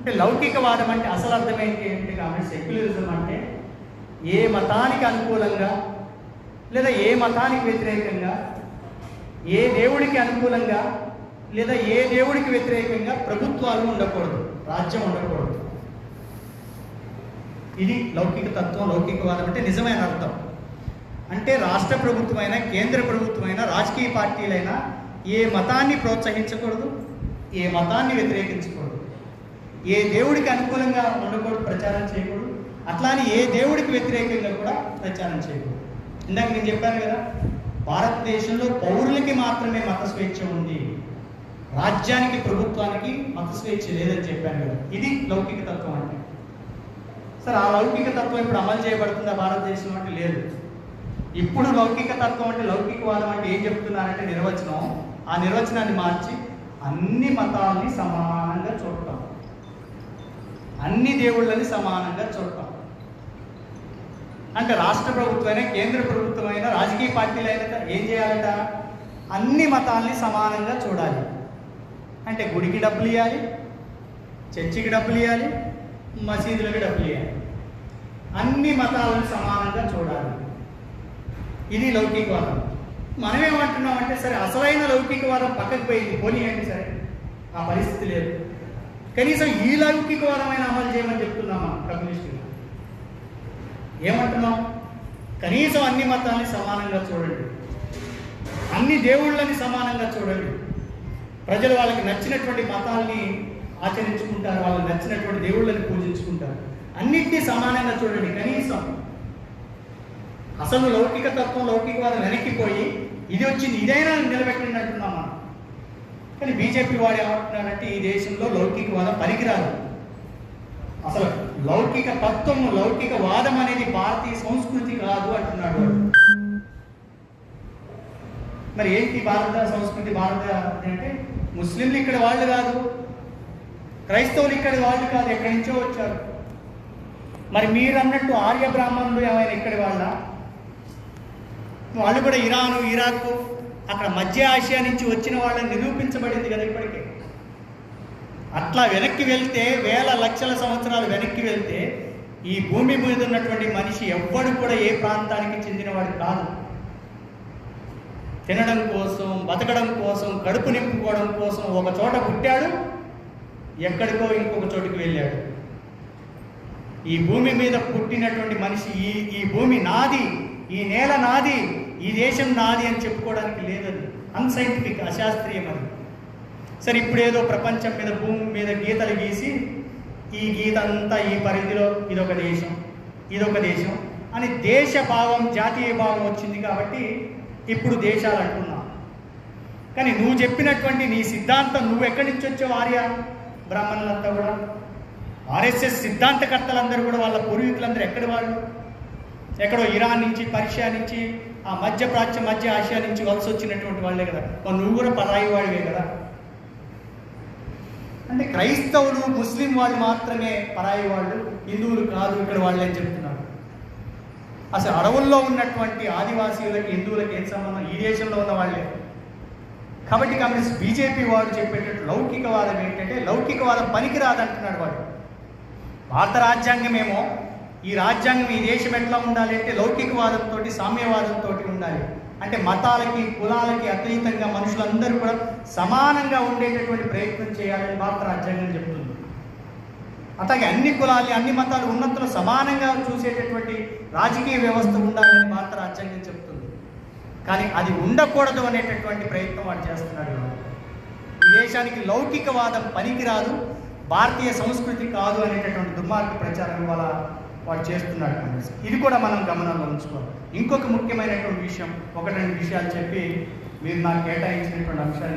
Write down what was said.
అంటే లౌకికవాదం అంటే అసలు అర్థం ఏంటి కాబట్టి సెక్యులరిజం అంటే ఏ మతానికి అనుకూలంగా లేదా ఏ మతానికి వ్యతిరేకంగా, ఏ దేవుడికి అనుకూలంగా లేదా ఏ దేవుడికి వ్యతిరేకంగా ప్రభుత్వాలు ఉండకూడదు, రాజ్యం ఉండకూడదు. ఇది లౌకిక తత్వం, లౌకికవాదం అంటే నిజమైన అర్థం. అంటే రాష్ట్ర ప్రభుత్వమైనా కేంద్ర ప్రభుత్వమైనా రాజకీయ పార్టీలైనా ఏ మతాన్ని ప్రోత్సహించకూడదు, ఏ మతాన్ని వ్యతిరేకించకూడదు, ఏ దేవుడికి అనుకూలంగా ఉండకూడదు, ప్రచారం చేయకూడదు, అట్లానే ఏ దేవుడికి వ్యతిరేకంగా కూడా ప్రచారం చేయకూడదు. ఇందాక నేను చెప్పాను కదా, భారతదేశంలో పౌరులకి మాత్రమే మత స్వేచ్ఛ ఉంది, రాజ్యానికి ప్రభుత్వానికి మత స్వేచ్ఛ లేదని చెప్పాను కదా. ఇది లౌకిక తత్వం అంటే. సరే, ఆ లౌకిక తత్వం ఇప్పుడు అమలు చేయబడుతుందా భారతదేశం అంటే లేదు. ఇప్పుడు లౌకిక తత్వం అంటే, లౌకికవాదం అంటే ఏం చెప్తున్నారంటే నిర్వచనం, ఆ నిర్వచనాన్ని మార్చి అన్ని మతాలని సమానంగా చూడటం, అన్ని దేవుళ్ళని సమానంగా చూడటం. అంటే రాష్ట్ర ప్రభుత్వమైనా కేంద్ర ప్రభుత్వమైనా రాజకీయ పార్టీలైనా ఏం చేయాలంట, అన్ని మతాలని సమానంగా చూడాలి. అంటే గుడికి డబ్బులు ఇవ్వాలి, చర్చికి డబ్బులు ఇవ్వాలి, మసీదులకు డబ్బులు ఇవ్వాలి, అన్ని మతాలను సమానంగా చూడాలి. ఇది లౌకికవాదం. మనం ఏమంటున్నామంటే, సరే అసలైన లౌకికవాదం పక్కకు పోయింది, పోనీయండి, సరే ఆ పరిస్థితి లేదు, కనీసం ఈ లౌకికవాదమైన అమలు చేయమని చెప్తున్నామా కమ్యూనిస్టులు? ఏమంటున్నాం? కనీసం అన్ని మతాలని సమానంగా చూడండి, అన్ని దేవుళ్ళని సమానంగా చూడండి, ప్రజలు వాళ్ళకి నచ్చినటువంటి మతాల్ని ఆచరించుకుంటారు, వాళ్ళకి నచ్చినటువంటి దేవుళ్ళని పూజించుకుంటారు, అన్నింటినీ సమానంగా చూడండి. కనీసం అసలు లౌకిక తత్వం, లౌకికవాదం వెనక్కిపోయి ఇది వచ్చింది, ఇదైనా నిలబెట్టండి అంటున్నామా? కానీ బీజేపీ వాడు ఏమంటున్నారంటే, ఈ దేశంలో లౌకికవాదం పనికిరాదు, అసలు లౌకిక తత్వము, లౌకికవాదం అనేది భారతీయ సంస్కృతి కాదు అంటున్నాడు వాడు. మరి ఏంటి భారత సంస్కృతి? భారత అంటే ముస్లింలు ఇక్కడ వాళ్ళు కాదు, క్రైస్తవులు ఇక్కడ వాళ్ళు కాదు, ఎక్కడి నుంచో వచ్చారు. మరి మీరు అన్నట్టు ఆర్య బ్రాహ్మణులు ఏమైనా ఇక్కడి వాళ్ళ? వాళ్ళు కూడా ఇరాను, ఇరాక్, అక్కడ మధ్య ఆసియా నుంచి వచ్చిన వాళ్ళని నిరూపించబడింది కదా ఇప్పటికే. అట్లా వెనక్కి వెళ్తే, వేల లక్షల సంవత్సరాలు వెనక్కి వెళ్తే, ఈ భూమి మీద ఉన్నటువంటి మనిషి ఎవ్వడు కూడా ఏ ప్రాంతానికి చెందినవాడు కాదు. తినడం కోసం, బతకడం కోసం, కడుపు నింపుకోవడం కోసం ఒక చోట పుట్టాడు, ఎక్కడికో ఇంకొక చోటుకి వెళ్ళాడు. ఈ భూమి మీద పుట్టినటువంటి మనిషి ఈ భూమి నాది, ఈ నేల నాది, ఈ దేశం నాది అని చెప్పుకోవడానికి లేదని. అన్సైంటిఫిక్, అశాస్త్రీయం అది. సరే, ఇప్పుడు ఏదో ప్రపంచం మీద, భూమి మీద గీతలు గీసి, ఈ గీత అంతా ఈ పరిధిలో ఇదొక దేశం, ఇదొక దేశం అని దేశ భావం, జాతీయ భావం వచ్చింది కాబట్టి ఇప్పుడు దేశాలు అంటున్నాం. కానీ నువ్వు చెప్పినటువంటి నీ సిద్ధాంతం, నువ్వు ఎక్కడి నుంచి వచ్చావు? ఆర్య బ్రాహ్మణులంతా కూడా, ఆర్ఎస్ఎస్ సిద్ధాంతకర్తలందరూ కూడా వాళ్ళ పూర్వీకులందరూ ఎక్కడి వాళ్ళు? ఎక్కడో ఇరాన్ నుంచి, పర్షియా నుంచి, ఆ మధ్యప్రాచ్య, మధ్య ఆసియా నుంచి వలస వచ్చినటువంటి వాళ్ళే కదా. నువ్వు కూడా పరాయి వాడివే కదా. అంటే క్రైస్తవులు, ముస్లిం వాళ్ళు మాత్రమే పరాయి వాళ్ళు, హిందువులు కాదు ఇక్కడ వాళ్ళు అని చెప్తున్నారు. అసలు అడవుల్లో ఉన్నటువంటి ఆదివాసీలకు, హిందువులకు ఏం సంబంధం? ఈ దేశంలో ఉన్న వాళ్ళే. కాబట్టి కమ్యూనిస్ట్ బీజేపీ వాడు చెప్పేటట్టు లౌకికవాదం ఏంటంటే, లౌకికవాదం పనికిరాదంటున్నాడు వాడు. భారత రాజ్యాంగమేమో, ఈ రాజ్యాంగం, ఈ దేశం ఎట్లా ఉండాలి అంటే లౌకికవాదంతో, సామ్యవాదంతో ఉండాలి. అంటే మతాలకి, కులాలకి అతీతంగా మనుషులందరూ కూడా సమానంగా ఉండేటటువంటి ప్రయత్నం చేయాలని భారత రాజ్యాంగం చెప్తుంది. అట్లాగే అన్ని కులాలు, అన్ని మతాలు ఉన్నతులు సమానంగా చూసేటటువంటి రాజకీయ వ్యవస్థ ఉండాలని భారత రాజ్యాంగం చెప్తుంది. కానీ అది ఉండకూడదు అనేటటువంటి ప్రయత్నం వాడు చేస్తున్నాడు. ఈ దేశానికి లౌకికవాదం పనికిరాదు, భారతీయ సంస్కృతి కాదు అనేటటువంటి దుర్మార్గ ప్రచారం వల్ల వాడు చేస్తున్నాడు. ఇది కూడా మనం గమనంలో ఉంచుకోవాలి. ఇంకొక ముఖ్యమైనటువంటి విషయం, ఒకటి రెండు విషయాలు చెప్పి మీరు నాకు కేటాయించినటువంటి అంశాలు